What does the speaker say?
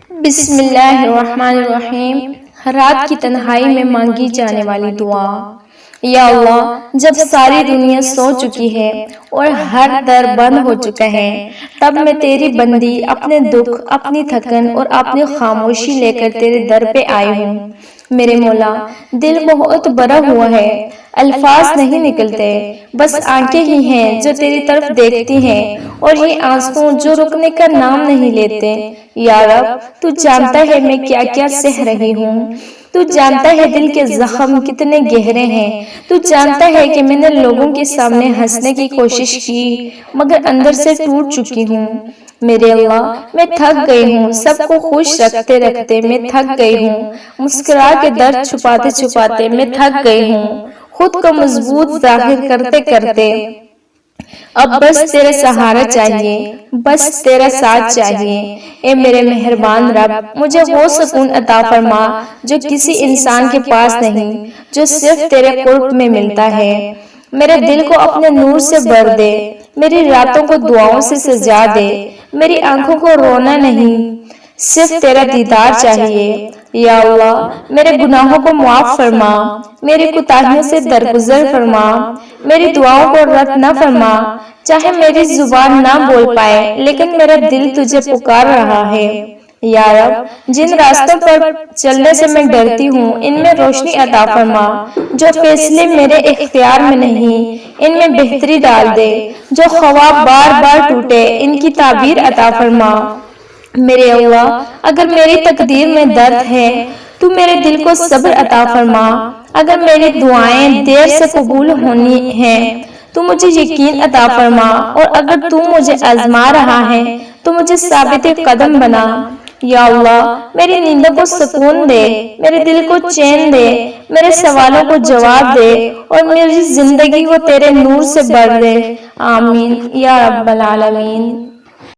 بسم اللہ الرحمن الرحیم۔ رات کی تنہائی میں مانگی جانے والی دعا۔ یا اللہ، جب ساری دنیا سو چکی ہے اور ہر در بند ہو چکا ہے، تب میں تیری بندی اپنے دکھ، اپنی تھکن اور اپنی خاموشی لے کر تیرے در پہ آئی ہوں۔ میرے مولا، دل بہت بھرا ہوا ہے، الفاظ نہیں نکلتے، بس آنکھیں ہی ہیں جو تیری طرف دیکھتی ہیں، اور یہ آنسو جو رکنے کا نام نہیں لیتے۔ یا رب، تو جانتا ہے میں کیا کیا سہ رہی ہوں، تو جانتا ہے دل کے زخم کتنے گہرے ہیں، تو جانتا ہے کہ میں نے لوگوں کے سامنے ہنسنے کی کوشش کی مگر اندر سے ٹوٹ چکی ہوں۔ میرے اللہ، میں تھک گئی ہوں، سب کو خوش رکھتے رکھتے میں تھک گئی ہوں، مسکرا کے درد چھپاتے چھپاتے میں تھک گئی ہوں، خود کو مضبوط ظاہر کرتے کرتے۔ اب بس تیرا سہارا چاہیے، بس تیرا ساتھ چاہیے۔ اے میرے مہربان رب، مجھے وہ سکون عطا فرما جو کسی انسان کے پاس نہیں، جو صرف تیرے قرب میں ملتا ہے۔ میرے دل کو اپنے نور سے بھر دے، میری راتوں کو دعاؤں سے سجا دے، میری آنکھوں کو رونا نہیں، صرف تیرا دیدار چاہیے۔ یا اللہ، میرے گناہوں کو معاف فرما، میری کوتاہیوں سے درگزر فرما، میری دعاؤں کو رد نہ فرما۔ چاہے میری زبان نہ بول پائے لیکن میرا دل تجھے پکار رہا ہے۔ یا رب، جن راستوں پر چلنے سے میں ڈرتی ہوں ان میں روشنی عطا فرما، جو فیصلے میرے اختیار میں نہیں ان میں بہتری ڈال دے، جو خواب بار بار ٹوٹے ان کی تعبیر عطا فرما۔ میرے اللہ، اگر میری تقدیر میں درد ہے تو میرے دل کو صبر عطا فرما، اگر میری دعائیں دیر سے قبول ہونی ہیں تو مجھے یقین عطا فرما، اور اگر تو مجھے آزما رہا ہے تو مجھے ثابت قدم بنا۔ یا اللہ، میری نیندوں کو سکون دے، میرے دل کو چین دے، میرے سوالوں کو جواب دے، اور میری زندگی کو تیرے نور سے بھر دے۔ آمین یا رب العالمین۔